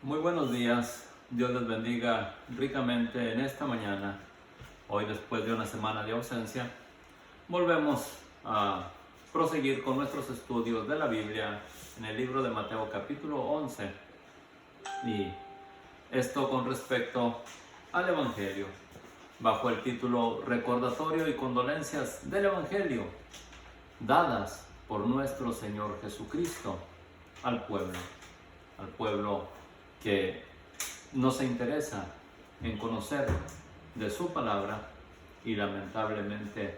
Muy buenos días, Dios les bendiga ricamente en esta mañana. Hoy, después de una semana de ausencia, volvemos a proseguir con nuestros estudios de la Biblia en el libro de Mateo capítulo 11, y esto con respecto al Evangelio, bajo el título Recordatorio y condolencias del Evangelio dadas por nuestro Señor Jesucristo al pueblo que no se interesa en conocer de su palabra y lamentablemente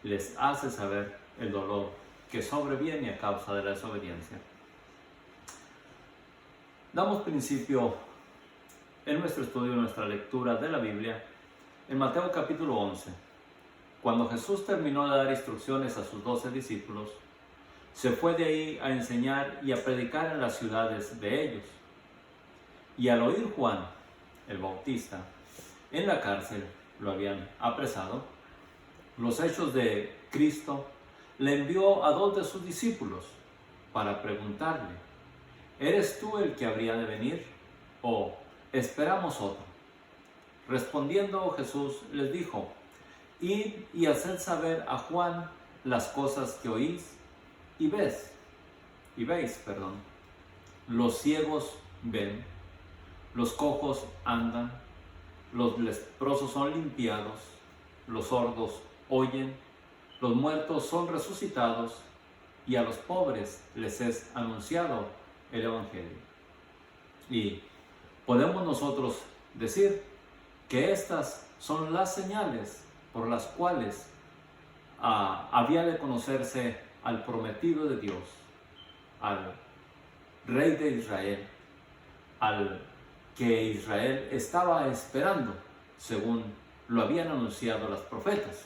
les hace saber el dolor que sobreviene a causa de la desobediencia. Damos principio en nuestro estudio, en nuestra lectura de la Biblia, en Mateo capítulo 11. Cuando Jesús terminó de dar instrucciones a sus 12 discípulos, se fue de ahí a enseñar y a predicar en las ciudades de ellos. Y al oír Juan, el Bautista, en la cárcel lo habían apresado, los hechos de Cristo, le envió a 2 de sus discípulos para preguntarle: ¿eres tú el que habría de venir o esperamos otro? Respondiendo Jesús les dijo: id y haced saber a Juan las cosas que oís y veis. Los ciegos ven, los cojos andan, los leprosos son limpiados, los sordos oyen, los muertos son resucitados, y a los pobres les es anunciado el Evangelio. Y podemos nosotros decir que estas son las señales por las cuales había de conocerse al prometido de Dios, al Rey de Israel, al que Israel estaba esperando, según lo habían anunciado los profetas.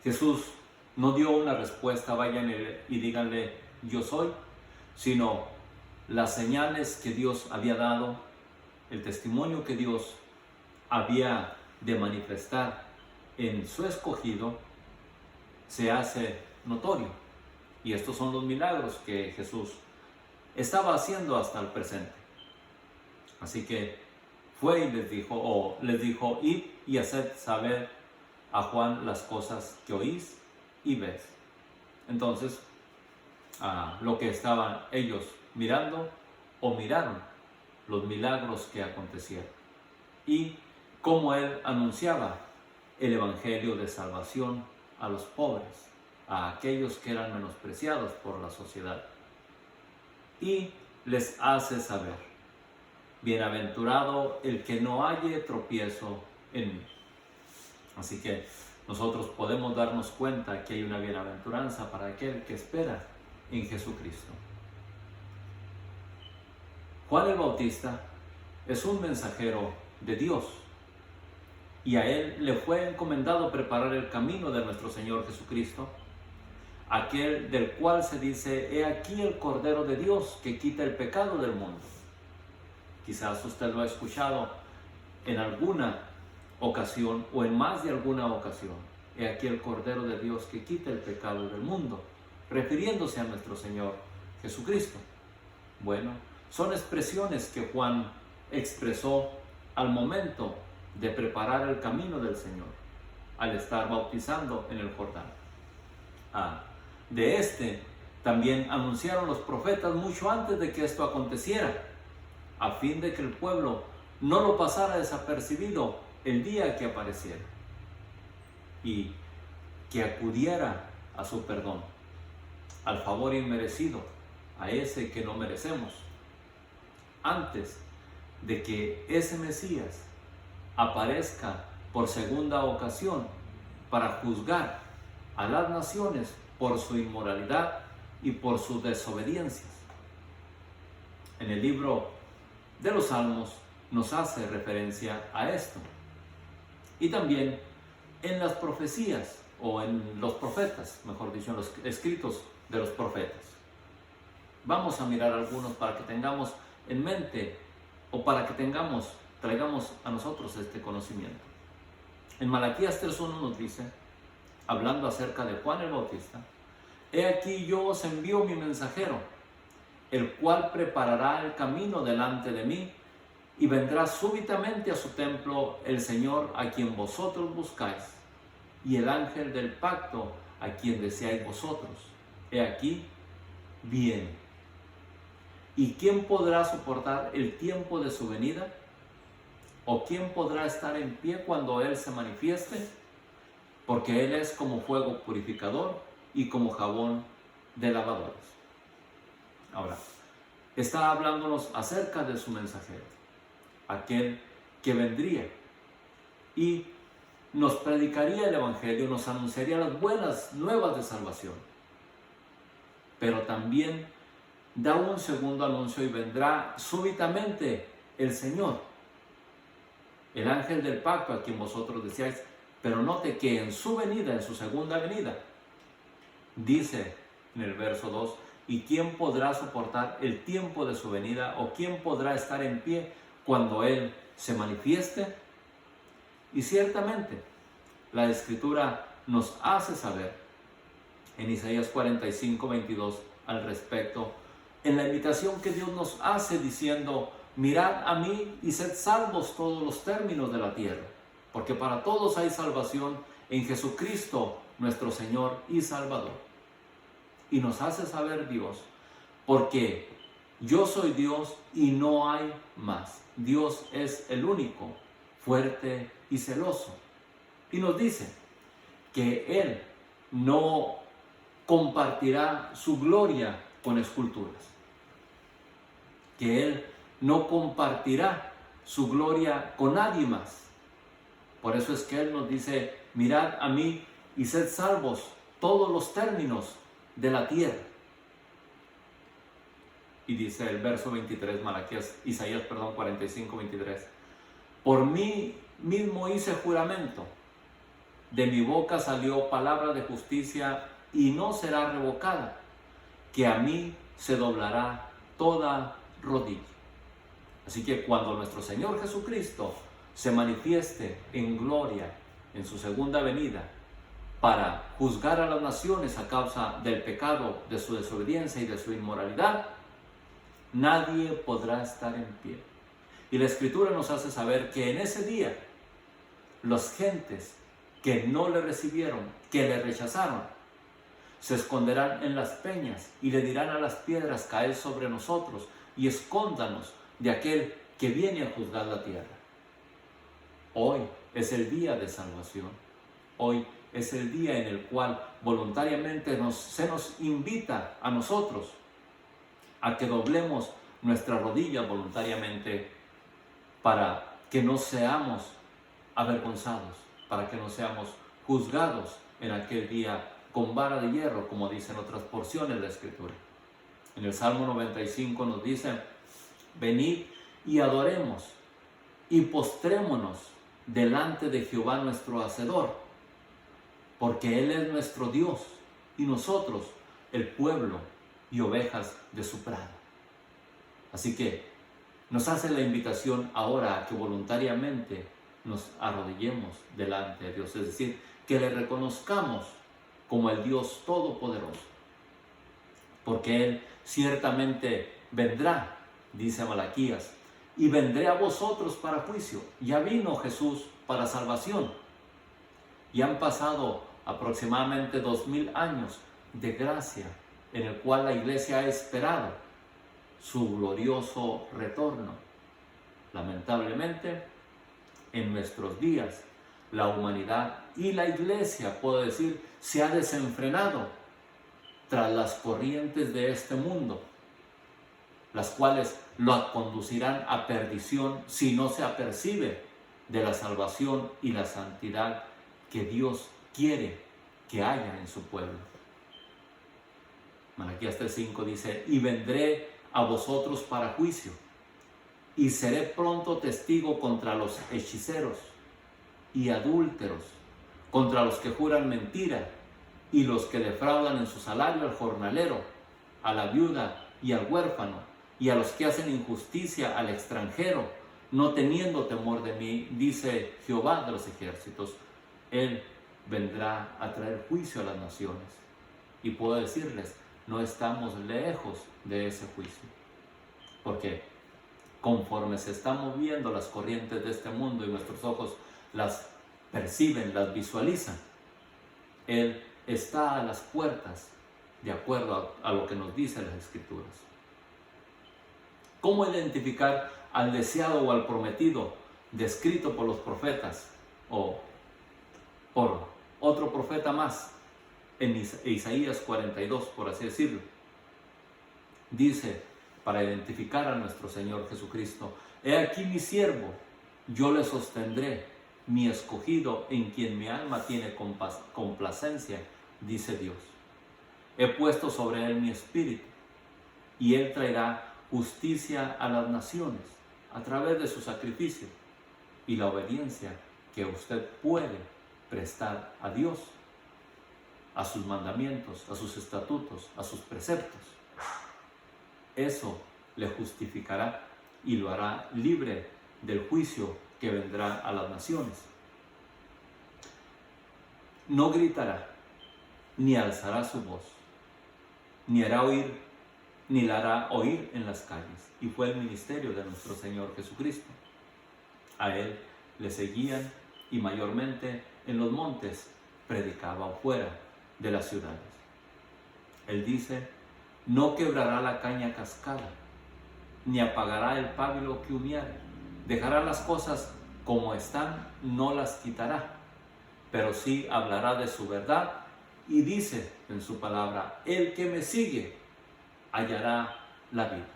Jesús no dio una respuesta: vayan y díganle yo soy, sino las señales que Dios había dado, el testimonio que Dios había de manifestar en su escogido, se hace notorio. Y estos son los milagros que Jesús estaba haciendo hasta el presente. Así que fue y les dijo: id y haced saber a Juan las cosas que oís y ves. Entonces, lo que estaban ellos mirando o miraron, los milagros que acontecieron y cómo él anunciaba el evangelio de salvación a los pobres, a aquellos que eran menospreciados por la sociedad, y les hace saber: bienaventurado el que no halle tropiezo en mí. Así que nosotros podemos darnos cuenta que hay una bienaventuranza para aquel que espera en Jesucristo. Juan el Bautista es un mensajero de Dios, y a él le fue encomendado preparar el camino de nuestro Señor Jesucristo, aquel del cual se dice: he aquí el Cordero de Dios que quita el pecado del mundo. Quizás usted lo ha escuchado en alguna ocasión o en más de alguna ocasión: he aquí el Cordero de Dios que quita el pecado del mundo, refiriéndose a nuestro Señor Jesucristo. Bueno, son expresiones que Juan expresó al momento de preparar el camino del Señor, al estar bautizando en el Jordán. De este también anunciaron los profetas mucho antes de que esto aconteciera, a fin de que el pueblo no lo pasara desapercibido el día que apareciera, y que acudiera a su perdón, al favor inmerecido, a ese que no merecemos, antes de que ese Mesías aparezca por segunda ocasión para juzgar a las naciones por su inmoralidad y por sus desobediencias. En el libro de los Salmos nos hace referencia a esto, y también en las profecías, o en los profetas, mejor dicho, en los escritos de los profetas. Vamos a mirar algunos para que tengamos en mente, o para que traigamos a nosotros este conocimiento. En Malaquías 3:1 nos dice, hablando acerca de Juan el Bautista: he aquí yo os envío mi mensajero, el cual preparará el camino delante de mí, y vendrá súbitamente a su templo el Señor a quien vosotros buscáis, y el ángel del pacto a quien deseáis vosotros. He aquí, viene. ¿Y quién podrá soportar el tiempo de su venida? ¿O quién podrá estar en pie cuando Él se manifieste? Porque Él es como fuego purificador y como jabón de lavadores. Ahora, está hablándonos acerca de su mensajero, aquel que vendría y nos predicaría el Evangelio, nos anunciaría las buenas nuevas de salvación. Pero también da un segundo anuncio y vendrá súbitamente el Señor, el ángel del pacto a quien vosotros deseáis. Pero note que en su venida, en su segunda venida, dice en el verso 2, ¿y quién podrá soportar el tiempo de su venida? ¿O quién podrá estar en pie cuando Él se manifieste? Y ciertamente, la Escritura nos hace saber en Isaías 45, 22 al respecto, en la invitación que Dios nos hace diciendo: mirad a mí y sed salvos todos los términos de la tierra, porque para todos hay salvación en Jesucristo nuestro Señor y Salvador. Y nos hace saber Dios, porque yo soy Dios y no hay más. Dios es el único, fuerte y celoso. Y nos dice que Él no compartirá su gloria con esculturas, que Él no compartirá su gloria con nadie más. Por eso es que Él nos dice: mirad a mí y sed salvos todos los términos de la tierra. Y dice el verso 23, Isaías 45, 23, por mí mismo hice juramento, de mi boca salió palabra de justicia y no será revocada, que a mí se doblará toda rodilla. Así que cuando nuestro Señor Jesucristo se manifieste en gloria en su segunda venida para juzgar a las naciones a causa del pecado, de su desobediencia y de su inmoralidad, nadie podrá estar en pie. Y la Escritura nos hace saber que en ese día las gentes que no le recibieron, que le rechazaron, se esconderán en las peñas y le dirán a las piedras: caed sobre nosotros y escóndanos de aquel que viene a juzgar la tierra. Hoy es el día de salvación. Hoy es el día en el cual voluntariamente se nos invita a nosotros a que doblemos nuestras rodillas voluntariamente para que no seamos avergonzados, para que no seamos juzgados en aquel día con vara de hierro, como dicen otras porciones de la Escritura. En el Salmo 95 nos dice: venid y adoremos y postrémonos delante de Jehová nuestro Hacedor, porque Él es nuestro Dios y nosotros el pueblo y ovejas de su prado. Así que nos hace la invitación ahora a que voluntariamente nos arrodillemos delante de Dios, es decir, que le reconozcamos como el Dios Todopoderoso, porque Él ciertamente vendrá, dice Malaquías, y vendré a vosotros para juicio. Ya vino Jesús para salvación, y han pasado aproximadamente 2000 años de gracia en el cual la iglesia ha esperado su glorioso retorno. Lamentablemente, en nuestros días, la humanidad y la iglesia, puedo decir, se ha desenfrenado tras las corrientes de este mundo, las cuales lo conducirán a perdición si no se apercibe de la salvación y la santidad que Dios quiere que haya en su pueblo. Malaquías 3:5 dice: y vendré a vosotros para juicio, y seré pronto testigo contra los hechiceros y adúlteros, contra los que juran mentira y los que defraudan en su salario al jornalero, a la viuda y al huérfano, y a los que hacen injusticia al extranjero, no teniendo temor de mí, dice Jehová de los ejércitos. Él vendrá a traer juicio a las naciones. Y puedo decirles, no estamos lejos de ese juicio. Porque conforme se están moviendo las corrientes de este mundo y nuestros ojos las perciben, las visualizan, Él está a las puertas de acuerdo a lo que nos dicen las Escrituras. ¿Cómo identificar al deseado o al prometido descrito por los profetas o por otro profeta más en Isaías 42, por así decirlo? Dice, para identificar a nuestro Señor Jesucristo: he aquí mi siervo, yo le sostendré, mi escogido en quien mi alma tiene complacencia, dice Dios. He puesto sobre él mi espíritu, y él traerá justicia a las naciones a través de su sacrificio y la obediencia que usted puede prestar a Dios, a sus mandamientos, a sus estatutos, a sus preceptos. Eso le justificará y lo hará libre del juicio que vendrá a las naciones. No gritará, ni alzará su voz, ni la hará oír en las calles. Y fue el ministerio de nuestro Señor Jesucristo. A Él le seguían, y mayormente en los montes predicaba fuera de las ciudades. Él dice: no quebrará la caña cascada, ni apagará el pábilo que humeare. Dejará las cosas como están, no las quitará, pero sí hablará de su verdad, y dice en su palabra: el que me sigue hallará la vida.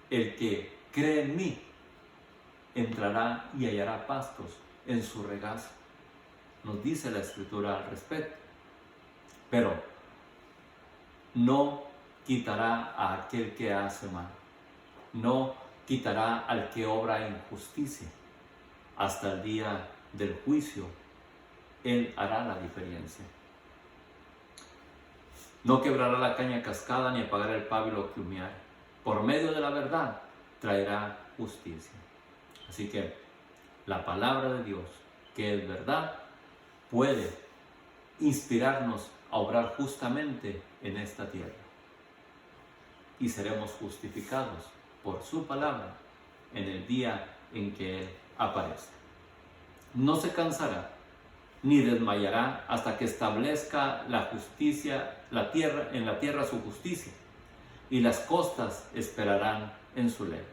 El que cree en mí entrará y hallará pastos en su regazo. Nos dice la Escritura al respecto. Pero no quitará a aquel que hace mal, no quitará al que obra injusticia. Hasta el día del juicio, Él hará la diferencia. No quebrará la caña cascada, ni apagará el pábilo que humeare. Por medio de la verdad traerá justicia. Así que la palabra de Dios, que es verdad, puede inspirarnos a obrar justamente en esta tierra. Y seremos justificados por su palabra en el día en que Él aparezca. No se cansará ni desmayará hasta que establezca la justicia, en la tierra su justicia, y las costas esperarán en su ley.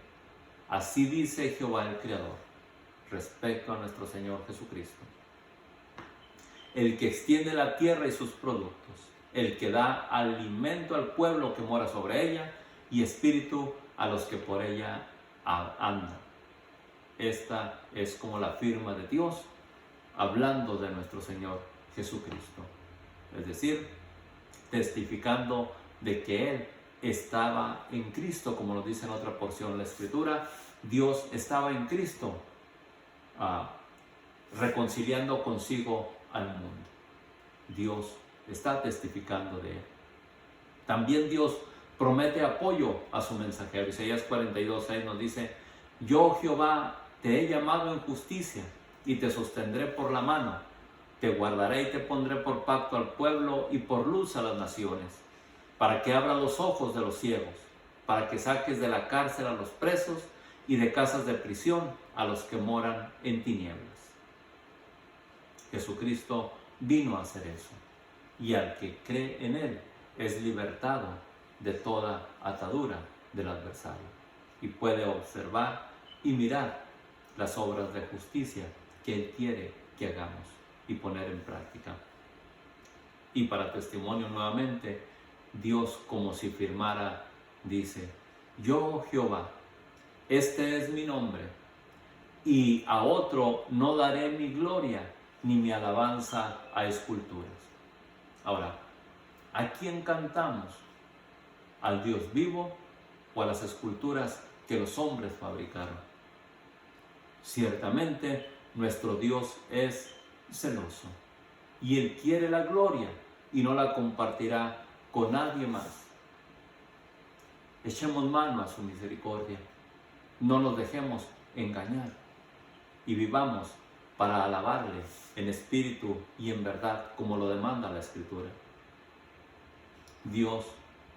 Así dice Jehová el Creador respecto a nuestro Señor Jesucristo: el que extiende la tierra y sus productos, el que da alimento al pueblo que mora sobre ella, y espíritu a los que por ella andan. Esta es como la firma de Dios, hablando de nuestro Señor Jesucristo. Es decir, testificando de que Él estaba en Cristo, como nos dice en otra porción de la Escritura. Dios estaba en Cristo, reconciliando consigo al mundo. Dios está testificando de Él. También Dios promete apoyo a su mensajero. Isaías 42:6 nos dice: yo, Jehová, te he llamado en justicia y te sostendré por la mano. Te guardaré y te pondré por pacto al pueblo y por luz a las naciones, para que abra los ojos de los ciegos, para que saques de la cárcel a los presos y de casas de prisión a los que moran en tinieblas. Jesucristo vino a hacer eso, y al que cree en Él es libertado de toda atadura del adversario, y puede observar y mirar las obras de justicia que Él quiere que hagamos y poner en práctica. Y para testimonio nuevamente, Dios, como si firmara, dice: yo, Jehová, este es mi nombre, y a otro no daré mi gloria ni mi alabanza a esculturas. Ahora, ¿a quién cantamos? ¿Al Dios vivo o a las esculturas que los hombres fabricaron? Ciertamente nuestro Dios es celoso, y Él quiere la gloria y no la compartirá con nadie más. Echemos mano a su misericordia, no nos dejemos engañar y vivamos para alabarle en espíritu y en verdad, como lo demanda la Escritura. Dios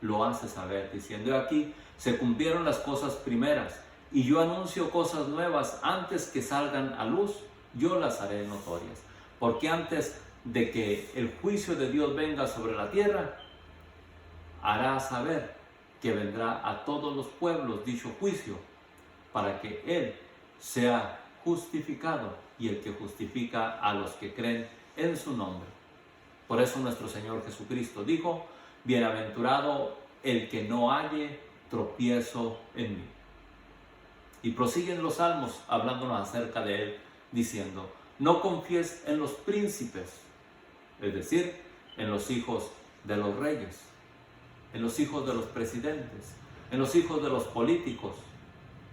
lo hace saber, diciendo: "He aquí, se cumplieron las cosas primeras, y yo anuncio cosas nuevas antes que salgan a luz, yo las haré notorias". Porque antes de que el juicio de Dios venga sobre la tierra, hará saber que vendrá a todos los pueblos dicho juicio, para que Él sea justificado, y el que justifica a los que creen en su nombre. Por eso nuestro Señor Jesucristo dijo: "Bienaventurado el que no halle tropiezo en mí". Y prosiguen los salmos hablándonos acerca de Él, diciendo: "No confíes en los príncipes", es decir, en los hijos de los reyes, en los hijos de los presidentes, en los hijos de los políticos,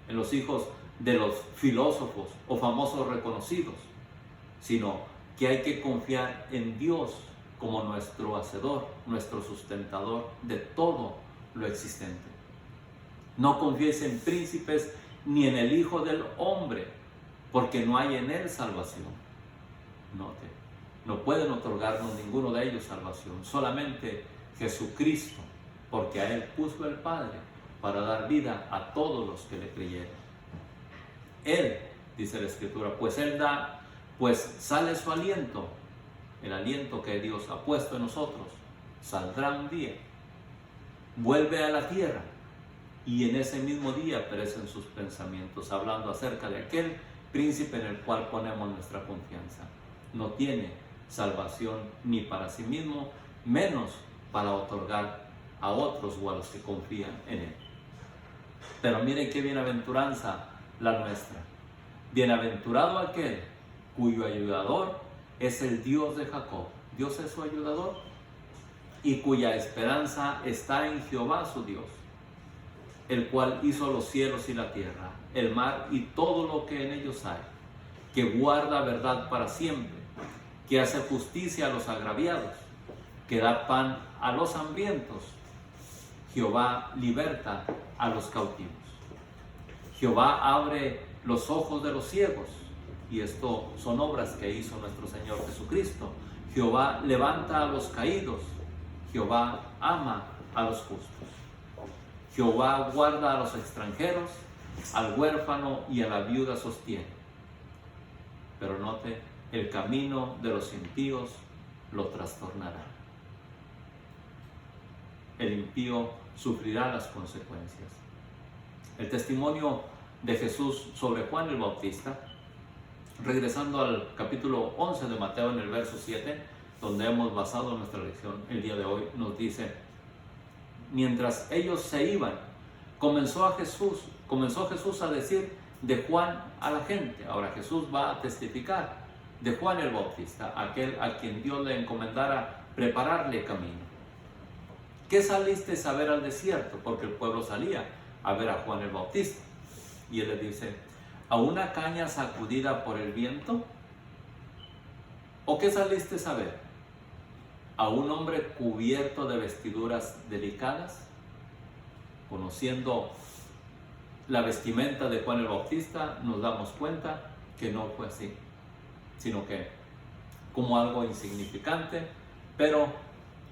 en los hijos de los filósofos o famosos reconocidos, sino que hay que confiar en Dios como nuestro hacedor, nuestro sustentador de todo lo existente. No confíes en príncipes ni en el Hijo del Hombre, porque no hay en él salvación. No pueden otorgarnos ninguno de ellos salvación, solamente Jesucristo, porque a Él puso el Padre para dar vida a todos los que le creyeron. Él, dice la Escritura, pues Él da, pues sale su aliento, el aliento que Dios ha puesto en nosotros, saldrá un día, vuelve a la tierra, y en ese mismo día perecen sus pensamientos, hablando acerca de aquel príncipe en el cual ponemos nuestra confianza. No tiene salvación ni para sí mismo, menos para otorgar a otros o a los que confían en Él. Pero miren qué bienaventuranza la nuestra. Bienaventurado aquel cuyo ayudador es el Dios de Jacob. Dios es su ayudador, y cuya esperanza está en Jehová su Dios, el cual hizo los cielos y la tierra, el mar y todo lo que en ellos hay, que guarda verdad para siempre, que hace justicia a los agraviados, que da pan a los hambrientos. Jehová liberta a los cautivos. Jehová abre los ojos de los ciegos, y esto son obras que hizo nuestro Señor Jesucristo. Jehová levanta a los caídos. Jehová ama a los justos. Jehová guarda a los extranjeros, al huérfano y a la viuda sostiene. Pero note, el camino de los impíos lo trastornará. El impío sufrirá las consecuencias. El testimonio de Jesús sobre Juan el Bautista, regresando al capítulo 11 de Mateo en el verso 7, donde hemos basado nuestra lección el día de hoy, nos dice: mientras ellos se iban, comenzó Jesús a decir de Juan a la gente. Ahora Jesús va a testificar de Juan el Bautista, aquel a quien Dios le encomendara prepararle camino. ¿Qué saliste a ver al desierto? Porque el pueblo salía a ver a Juan el Bautista. Y él le dice: ¿a una caña sacudida por el viento? ¿O qué saliste a ver? ¿A un hombre cubierto de vestiduras delicadas? Conociendo la vestimenta de Juan el Bautista, nos damos cuenta que no fue así, sino que como algo insignificante, pero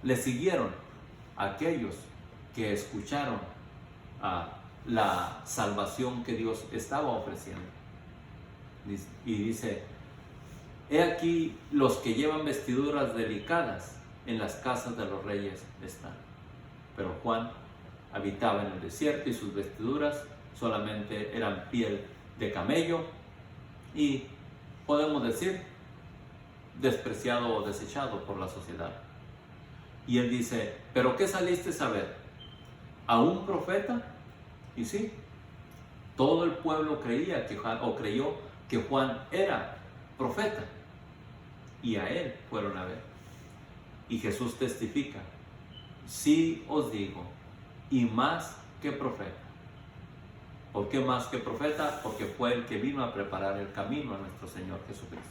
le siguieron aquellos que escucharon la salvación que Dios estaba ofreciendo. Y dice: he aquí los que llevan vestiduras delicadas, en las casas de los reyes están. Pero Juan habitaba en el desierto, y sus vestiduras solamente eran piel de camello, y podemos decir despreciado o desechado por la sociedad. Y él dice: ¿pero qué saliste a ver? ¿A un profeta? Y sí, todo el pueblo creyó que Juan era profeta, y a él fueron a ver. Y Jesús testifica: sí os digo, y más que profeta. ¿Por qué más que profeta? Porque fue el que vino a preparar el camino a nuestro Señor Jesucristo.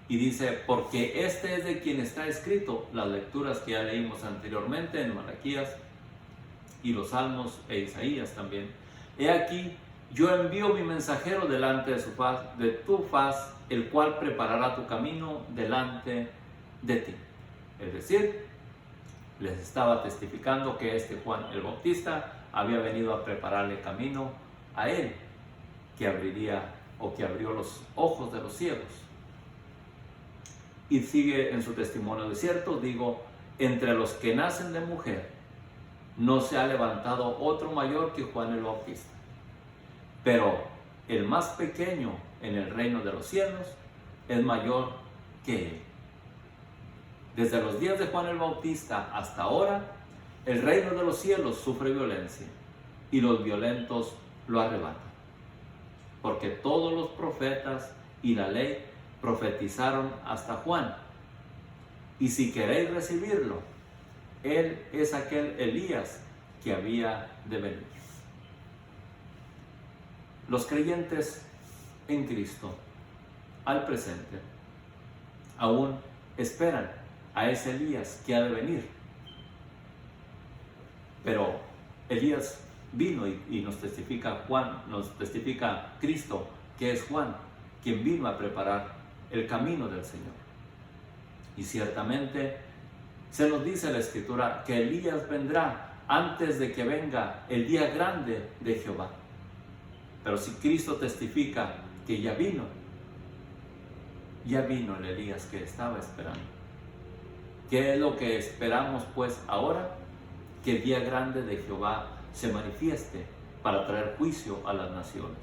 Y dice: porque este es de quien está escrito, las lecturas que ya leímos anteriormente en Malaquías y los Salmos e Isaías también. He aquí, yo envío mi mensajero delante de tu faz, el cual preparará tu camino delante de ti. Es decir, Les estaba testificando que este Juan el Bautista había venido a prepararle camino a él, que abriría o que abrió los ojos de los ciegos. Y sigue en su testimonio: de cierto digo, entre los que nacen de mujer no se ha levantado otro mayor que Juan el Bautista, pero el más pequeño en el reino de los cielos es mayor que él. Desde los días de Juan el Bautista hasta ahora, el reino de los cielos sufre violencia y los violentos lo arrebatan. Porque todos los profetas y la ley profetizaron hasta Juan. Y si queréis recibirlo, él es aquel Elías que había de venir. Los creyentes en Cristo, al presente, aún esperan a ese Elías que ha de venir. Pero Elías vino y nos testifica Juan, nos testifica Cristo, que es Juan, quien vino a preparar el camino del Señor. Y ciertamente se nos dice en la Escritura que Elías vendrá antes de que venga el día grande de Jehová. Pero si Cristo testifica que ya vino el Elías que estaba esperando. ¿Qué es lo que esperamos pues ahora? Que el día grande de Jehová se manifieste para traer juicio a las naciones.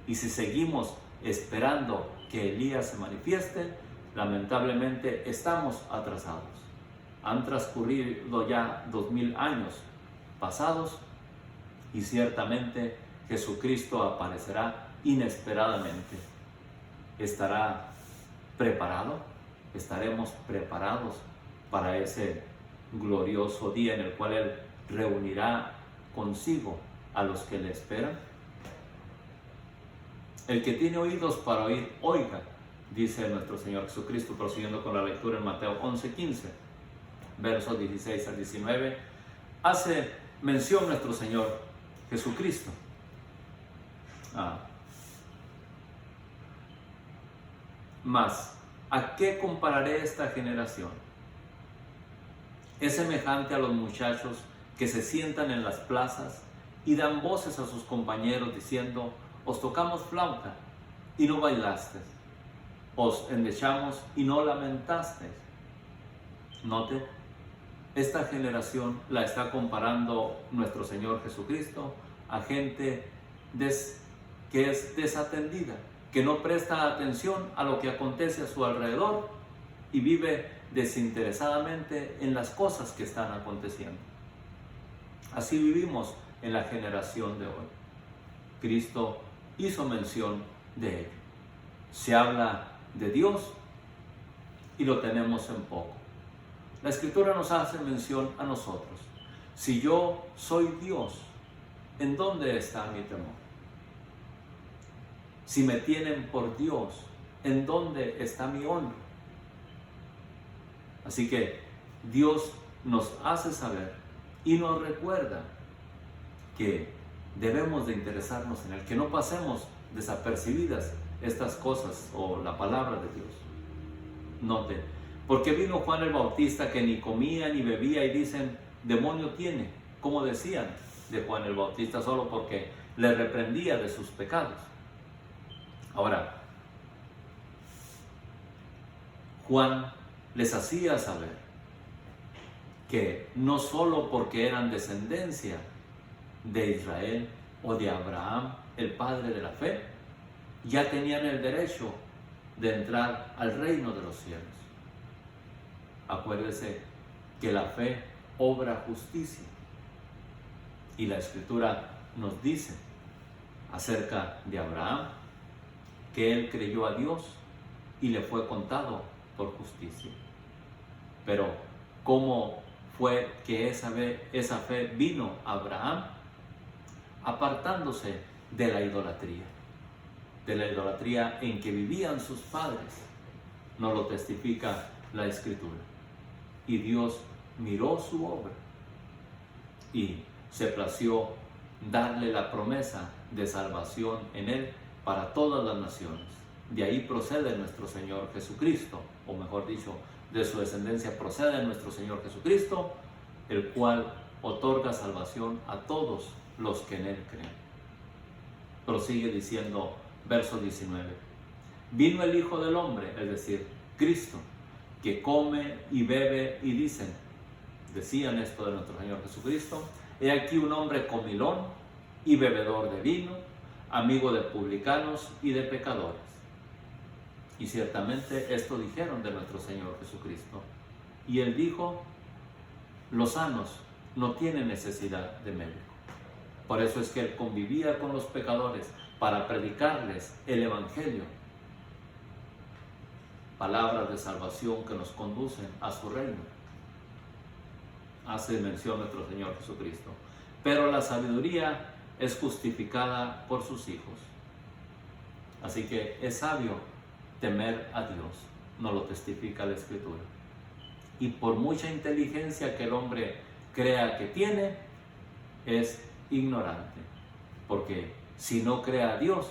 Y si seguimos esperando que Elías se manifieste, lamentablemente estamos atrasados. Han transcurrido ya 2000 años pasados y ciertamente Jesucristo aparecerá inesperadamente. ¿Estará preparado? ¿Estaremos preparados para ese glorioso día en el cual Él reunirá consigo a los que le esperan? El que tiene oídos para oír, oiga, dice nuestro Señor Jesucristo, prosiguiendo con la lectura en Mateo 11:15, versos 16 al 19, hace mención nuestro Señor Jesucristo. Mas, ¿a qué compararé esta generación? Es semejante a los muchachos que se sientan en las plazas y dan voces a sus compañeros diciendo: os tocamos flauta y no bailasteis, os endechamos y no lamentasteis. Note, esta generación la está comparando nuestro Señor Jesucristo a gente que es desatendida, que no presta atención a lo que acontece a su alrededor y vive desinteresadamente en las cosas que están aconteciendo. Así vivimos en la generación de hoy. Cristo hizo mención de ello. Se habla de Dios y lo tenemos en poco. La Escritura nos hace mención a nosotros. Si yo soy Dios, ¿en dónde está mi temor? Si me tienen por Dios, ¿en dónde está mi honra? Así que Dios nos hace saber y nos recuerda que debemos de interesarnos en Él, que no pasemos desapercibidas estas cosas o la palabra de Dios. Note, porque vino Juan el Bautista que ni comía ni bebía y dicen: demonio tiene, como decían de Juan el Bautista, solo porque le reprendía de sus pecados. Ahora, Juan les hacía saber que no solo porque eran descendencia de Israel o de Abraham, el padre de la fe, ya tenían el derecho de entrar al reino de los cielos. Acuérdese que la fe obra justicia. Y la Escritura nos dice acerca de Abraham que él creyó a Dios y le fue contado por justicia. Pero ¿cómo fue que esa fe vino a Abraham? Apartándose de la idolatría en que vivían sus padres. Nos lo testifica la Escritura. Y Dios miró su obra y se plació darle la promesa de salvación en él para todas las naciones. De ahí procede nuestro Señor Jesucristo, o mejor dicho, de su descendencia procede nuestro Señor Jesucristo, el cual otorga salvación a todos los que en él creen. Prosigue diciendo, verso 19, vino el Hijo del Hombre, es decir, Cristo, que come y bebe y decían esto de nuestro Señor Jesucristo, he aquí un hombre comilón y bebedor de vino, amigo de publicanos y de pecadores. Y ciertamente esto dijeron de nuestro Señor Jesucristo. Y él dijo, los sanos no tienen necesidad de médico. Por eso es que él convivía con los pecadores para predicarles el Evangelio. Palabras de salvación que nos conducen a su reino. Hace mención nuestro Señor Jesucristo. Pero la sabiduría es justificada por sus hijos. Así que es sabio temer a Dios, nos lo testifica la Escritura. Y por mucha inteligencia que el hombre crea que tiene, es ignorante, porque si no cree a Dios,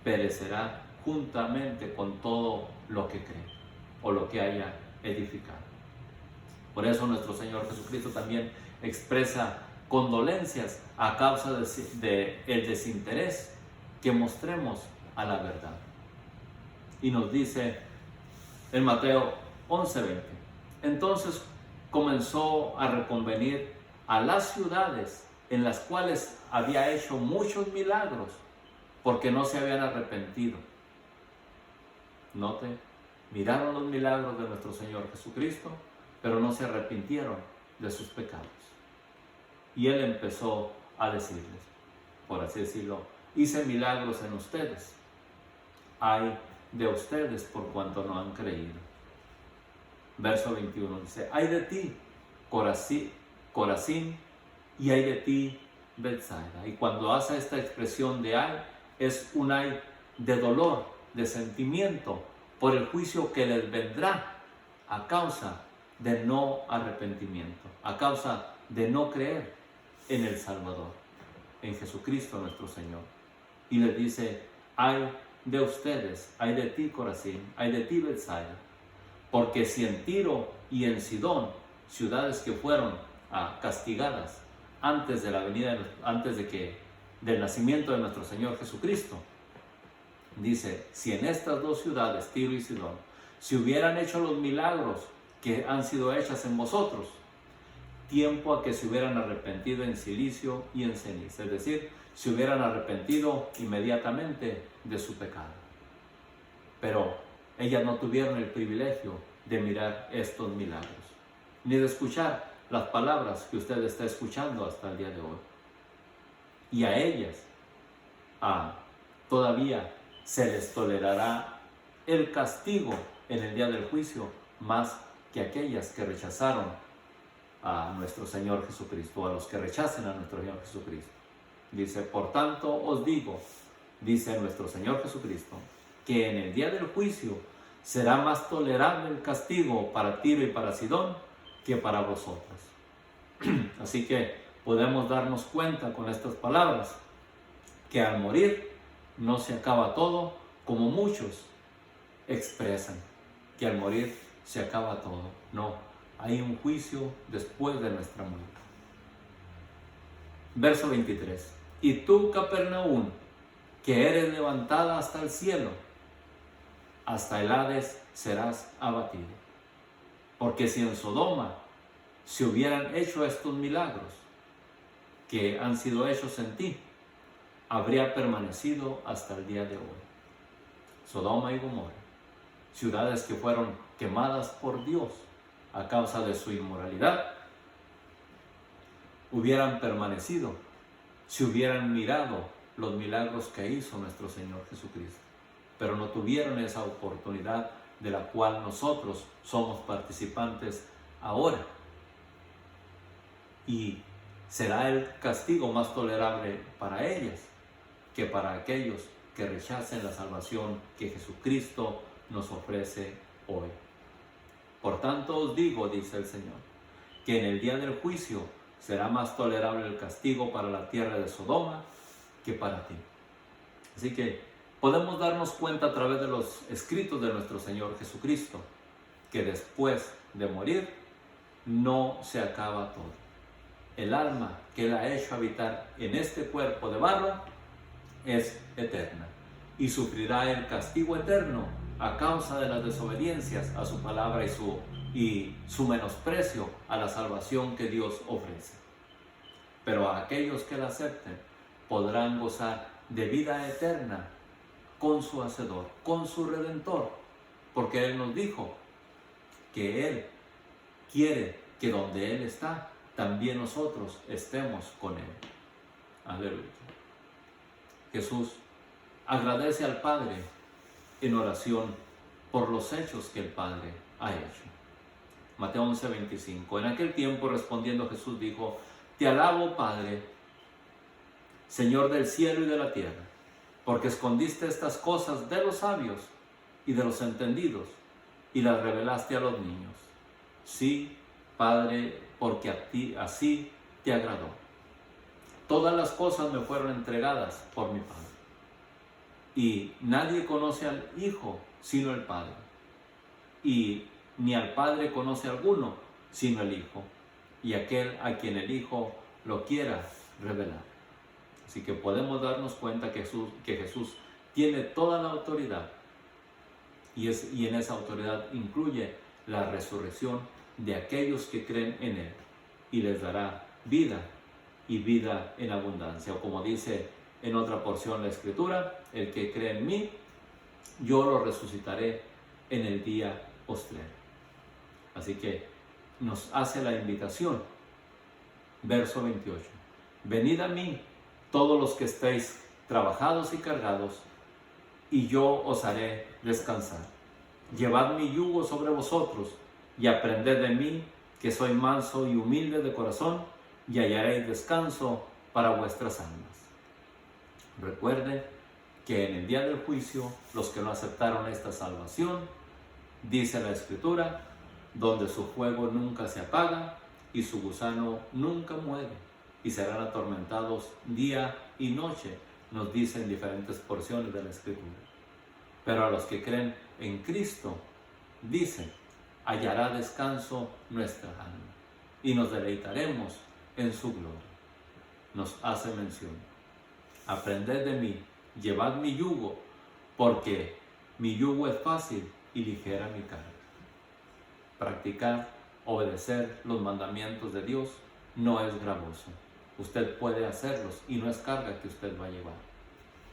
perecerá juntamente con todo lo que cree o lo que haya edificado. Por eso nuestro Señor Jesucristo también expresa condolencias a causa de el desinterés que mostremos a la verdad. Y nos dice en Mateo 11:20, entonces comenzó a reconvenir a las ciudades en las cuales había hecho muchos milagros, porque no se habían arrepentido. Note, miraron los milagros de nuestro Señor Jesucristo, pero no se arrepintieron de sus pecados. Y él empezó a decirles, por así decirlo, hice milagros en ustedes. Ay de ustedes por cuanto no han creído. Verso 21 dice, ay de ti, Corazín, y ay de ti, Betsaida. Y cuando hace esta expresión de ay, es un ay de dolor, de sentimiento, por el juicio que les vendrá a causa de no arrepentimiento, a causa de no creer en el Salvador, en Jesucristo nuestro Señor. Y les dice, ay de ustedes, ay de ti, Corazín, ay de ti, Betsaida, porque si en Tiro y en Sidón, ciudades que fueron castigadas antes de la venida, del nacimiento de nuestro Señor Jesucristo, dice, si en estas dos ciudades, Tiro y Sidón, si hubieran hecho los milagros que han sido hechas en vosotros, tiempo a que se hubieran arrepentido en silicio y en ceniza, es decir, se hubieran arrepentido inmediatamente de su pecado. Pero ellas no tuvieron el privilegio de mirar estos milagros, ni de escuchar las palabras que usted está escuchando hasta el día de hoy. Y a ellas todavía se les tolerará el castigo en el día del juicio, más que aquellas que rechazaron a nuestro Señor Jesucristo, a los que rechacen a nuestro Señor Jesucristo. Dice, por tanto os digo, dice nuestro Señor Jesucristo, que en el día del juicio será más tolerable el castigo para Tiro y para Sidón que para vosotras. Así que podemos darnos cuenta con estas palabras que al morir no se acaba todo como muchos expresan, que al morir se acaba todo. No, hay un juicio después de nuestra muerte. Verso 23. Y tú, Capernaúm, que eres levantada hasta el cielo, hasta el Hades serás abatido. Porque si en Sodoma se hubieran hecho estos milagros que han sido hechos en ti, habría permanecido hasta el día de hoy. Sodoma y Gomorra, ciudades que fueron quemadas por Dios a causa de su inmoralidad, hubieran permanecido si hubieran mirado los milagros que hizo nuestro Señor Jesucristo. Pero no tuvieron esa oportunidad de la cual nosotros somos participantes ahora. Y será el castigo más tolerable para ellas que para aquellos que rechacen la salvación que Jesucristo nos ofrece hoy. Por tanto os digo, dice el Señor, que en el día del juicio será más tolerable el castigo para la tierra de Sodoma que para ti. Así que podemos darnos cuenta a través de los escritos de nuestro Señor Jesucristo que después de morir no se acaba todo. el alma que Él ha hecho habitar en este cuerpo de barro es eterna y sufrirá el castigo eterno a causa de las desobediencias a su palabra y su menosprecio a la salvación que Dios ofrece. Pero a aquellos que la acepten podrán gozar de vida eterna con su Hacedor, con su Redentor, porque Él nos dijo que Él quiere que donde Él está, también nosotros estemos con Él. Aleluya. Jesús agradece al Padre en oración por los hechos que el Padre ha hecho. Mateo 11:25. En aquel tiempo respondiendo Jesús dijo: Te alabo, Padre, Señor del cielo y de la tierra, porque escondiste estas cosas de los sabios y de los entendidos y las revelaste a los niños. Sí, Padre, porque a ti así te agradó. Todas las cosas me fueron entregadas por mi Padre. Y nadie conoce al Hijo sino el Padre. Y ni al Padre conoce alguno sino el Hijo. Y aquel a quien el Hijo lo quiera revelar. Así que podemos darnos cuenta que Jesús tiene toda la autoridad. Y en esa autoridad incluye la resurrección de aquellos que creen en Él. Y les dará vida y vida en abundancia. O como dice en otra porción la Escritura: el que cree en mí, yo lo resucitaré en el día postrero. Así que nos hace la invitación. Verso 28. Venid a mí, todos los que estéis trabajados y cargados, y yo os haré descansar. Llevad mi yugo sobre vosotros, y aprended de mí, que soy manso y humilde de corazón, y hallaréis descanso para vuestras almas. Recuerden que en el día del juicio, los que no aceptaron esta salvación, dice la Escritura, donde su fuego nunca se apaga y su gusano nunca muere, y serán atormentados día y noche, nos dicen diferentes porciones de la Escritura. Pero a los que creen en Cristo, dicen, hallará descanso nuestra alma, y nos deleitaremos en su gloria. Nos hace mención: aprended de mí, llevad mi yugo, porque mi yugo es fácil y ligera mi carga. Practicar, obedecer los mandamientos de Dios no es gravoso. Usted puede hacerlos y no es carga que usted va a llevar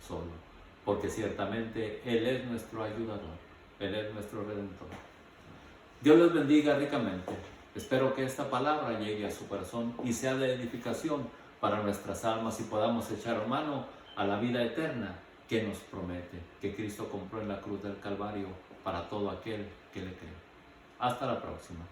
solo, porque ciertamente Él es nuestro ayudador, Él es nuestro Redentor. Dios les bendiga ricamente. Espero que esta palabra llegue a su corazón y sea de edificación para nuestras almas y podamos echar mano a la vida eterna que nos promete, que Cristo compró en la cruz del Calvario para todo aquel que le cree. Hasta la próxima.